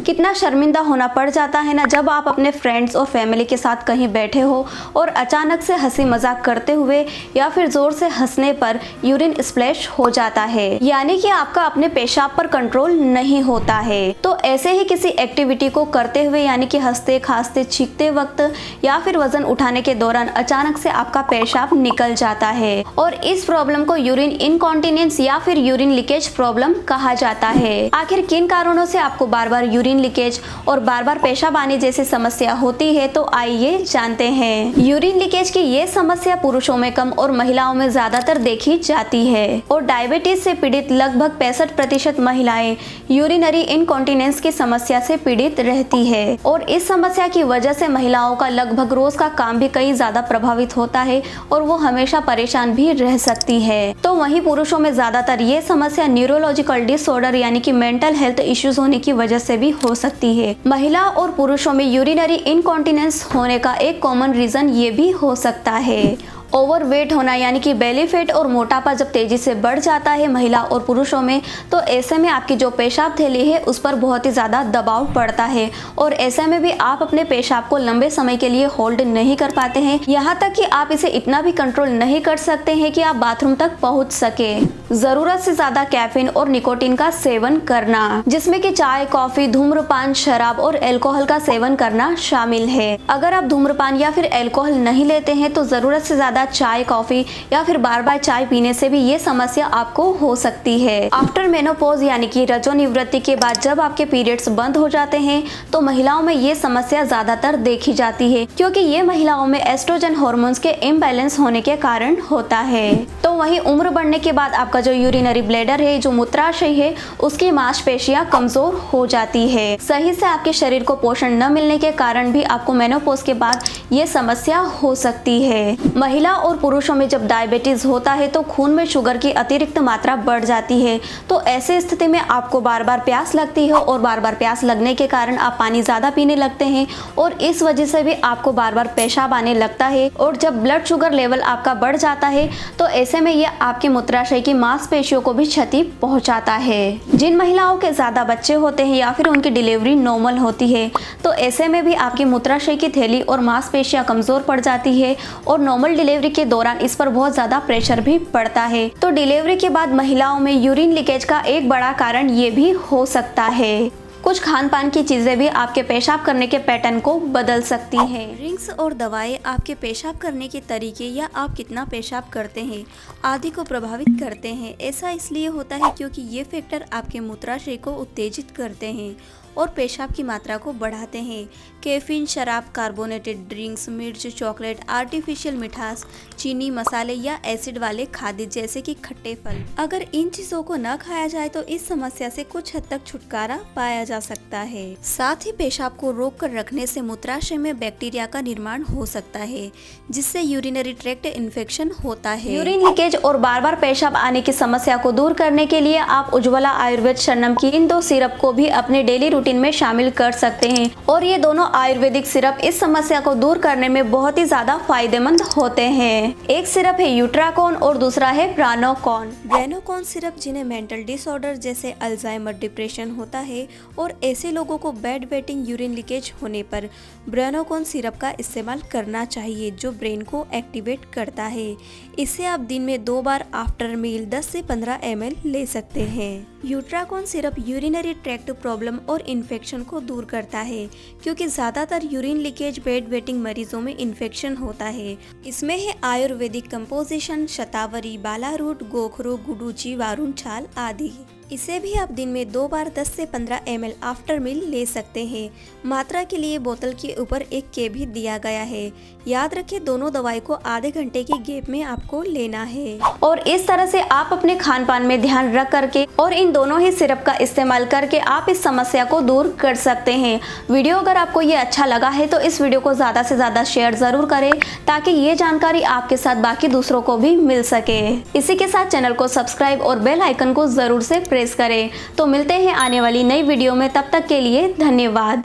कितना शर्मिंदा होना पड़ जाता है ना जब आप अपने फ्रेंड्स और फैमिली के साथ कहीं बैठे हो और अचानक से हंसी मजाक करते हुए या फिर जोर से हंसने पर यूरिन स्प्लैश हो जाता है, यानी कि आपका अपने पेशाब पर कंट्रोल नहीं होता है। तो ऐसे ही किसी एक्टिविटी को करते हुए यानी कि हंसते खांसते छींकते वक्त या फिर वजन उठाने के दौरान अचानक से आपका पेशाब निकल जाता है और इस प्रॉब्लम को यूरिन इनकॉन्टिनेंस या फिर यूरिन लीकेज प्रॉब्लम कहा जाता है। आखिर किन कारणों से आपको बार बार यूरिन लीकेज और बार बार पेशाब आने जैसी समस्या होती है, तो आइए जानते हैं। यूरिन लीकेज की ये समस्या पुरुषों में कम और महिलाओं में ज्यादातर देखी जाती है और डायबिटीज से पीड़ित लगभग 65% महिलाएं यूरिनरी इनकॉन्टिनेंस की समस्या से पीड़ित रहती है और इस समस्या की वजह से महिलाओं का लगभग रोज का काम भी कई ज्यादा प्रभावित होता है और वो हमेशा परेशान भी रह सकती है। तो वहीं पुरुषों में ज्यादातर ये समस्या न्यूरोलॉजिकल डिसऑर्डर यानी कि मेंटल हेल्थ इश्यूज होने की वजह से भी हो सकती है। महिला और पुरुषों में यूरिनरी इनकॉन्टिनेंस होने का एक कॉमन रीजन ये भी हो सकता है। ओवरवेट होना यानी कि बेली फैट और मोटापा जब तेजी से बढ़ जाता है महिला और पुरुषों में, तो ऐसे में आपकी जो पेशाब थैली है उस पर बहुत ही ज़्यादा दबाव पड़ता है और ऐसे में भी आप अपने पेशाब को लंबे समय के लिए होल्ड नहीं कर पाते हैं, यहाँ तक कि आप इसे इतना भी कंट्रोल नहीं कर सकते हैं कि आप बाथरूम तक पहुँच सके। ज़रूरत से ज़्यादा कैफीन और निकोटीन का सेवन करना, जिसमें कि चाय, कॉफी, धूम्रपान, शराब और एल्कोहल का सेवन करना शामिल है। अगर आप धूम्रपान या फिर एल्कोहल नहीं लेते हैं तो ज़रूरत से ज़्यादा चाय, कॉफी या फिर बार बार चाय पीने से भी ये समस्या आपको हो सकती है। आफ्टर मेनोपॉज यानी कि रजोनिवृत्ति के बाद जब आपके पीरियड्स बंद हो जाते हैं तो महिलाओं में ये समस्या ज्यादातर देखी जाती है, क्योंकि ये महिलाओं में एस्ट्रोजन हार्मोन्स के इम्बैलेंस होने के कारण होता है। तो वहीं उम्र बढ़ने के बाद आपका जो यूरिनरी ब्लैडर है, जो मूत्राशय है, उसकी मांसपेशियां कमजोर हो जाती है। सही से आपके शरीर को पोषण न मिलने के कारण भी आपको मेनोपॉज के बाद ये समस्या हो सकती है। महिला और पुरुषों में जब डायबिटीज होता है तो खून में शुगर की अतिरिक्त मात्रा बढ़ जाती है, तो ऐसी स्थिति में आपको बार बार प्यास लगती है और बार बार प्यास लगने के कारण आप पानी ज़्यादा पीने लगते हैं और इस वजह से भी आपको बार बार पेशाब आने लगता है। और जब ब्लड शुगर लेवल आपका बढ़ जाता है तो ऐसे में ये आपके मूत्राशय की मांसपेशियों को भी क्षति पहुंचाता है। जिन महिलाओं के ज़्यादा बच्चे होते हैं या फिर उनकी डिलीवरी नॉर्मल होती है तो ऐसे में भी आपकी मूत्राशय की थैली और मांसपेशियां कमज़ोर पड़ जाती है और नॉर्मल डिलीवरी के दौरान इस पर बहुत ज्यादा प्रेशर भी पड़ता है। तो डिलीवरी के बाद महिलाओं में यूरिन लीकेज का एक बड़ा कारण ये भी हो सकता है। कुछ खान पान की चीजें भी आपके पेशाब करने के पैटर्न को बदल सकती हैं। ड्रिंक्स और दवाएं आपके पेशाब करने के तरीके या आप कितना पेशाब करते हैं आदि को प्रभावित करते हैं। ऐसा इसलिए होता है क्योंकि ये फैक्टर आपके मूत्राशय को उत्तेजित करते हैं और पेशाब की मात्रा को बढ़ाते हैं। कैफीन, शराब, कार्बोनेटेड ड्रिंक्स, मिर्च, चॉकलेट, आर्टिफिशियल मिठास, चीनी, मसाले या एसिड वाले खाद्य जैसे कि खट्टे फल, अगर इन चीजों को न खाया जाए तो इस समस्या से कुछ हद तक छुटकारा पाया जा सकता है। साथ ही पेशाब को रोक कर रखने से मूत्राशय में बैक्टीरिया का निर्माण हो सकता है, जिससे यूरिनरी ट्रैक्ट इन्फेक्शन होता है। यूरिन लीकेज और बार बार पेशाब आने की समस्या को दूर करने के लिए आप उज्ज्वला आयुर्वेद शरणम की इन 2 सिरप को भी अपने डेली रूटीन में शामिल कर सकते हैं और ये दोनों आयुर्वेदिक सिरप इस समस्या को दूर करने में बहुत ही ज्यादा फायदेमंद होते हैं। एक सिरप है यूट्राकॉन और दूसरा है ब्रानोकॉन। ब्रानोकॉन सिरप जिन्हें मेंटल डिसऑर्डर जैसे अल्जाइमर, डिप्रेशन होता है और ऐसे लोगों को बेड वेटिंग यूरिन लीकेज होने पर ब्रानोकॉन सिरप का इस्तेमाल करना चाहिए, जो ब्रेन को एक्टिवेट करता है। इसे आप दिन में 2 बार आफ्टर मील 10 से 15 ml ले सकते हैं। यूट्राकॉन सिरप यूरिनरी ट्रैक्ट प्रॉब्लम और इन्फेक्शन को दूर करता है, क्योंकि ज्यादातर यूरिन लीकेज बेड वेटिंग मरीजों में इन्फेक्शन होता है। इसमें है आयुर्वेदिक कंपोजिशन, शतावरी, बालारूट, गोखरू, गुडूची, वारुण छाल आदि। इसे भी आप दिन में 2 बार 10 से 15 ml आफ्टर मील ले सकते हैं। मात्रा के लिए बोतल के ऊपर एक के भी दिया गया है। याद रखें, दोनों दवाई को आधे घंटे की गैप में आपको लेना है और इस तरह से आप अपने खान पान में ध्यान रख करके और इन दोनों ही सिरप का इस्तेमाल करके आप इस समस्या को दूर कर सकते हैं। वीडियो अगर आपको ये अच्छा लगा है तो इस वीडियो को ज़्यादा से ज़्यादा शेयर ज़रूर करें, ताकि ये जानकारी आपके साथ बाकी दूसरों को भी मिल सके। इसी के साथ चैनल को सब्सक्राइब और बेल आइकन को ज़रूर से प्रेस करें। तो मिलते हैं आने वाली नई वीडियो में, तब तक के लिए धन्यवाद।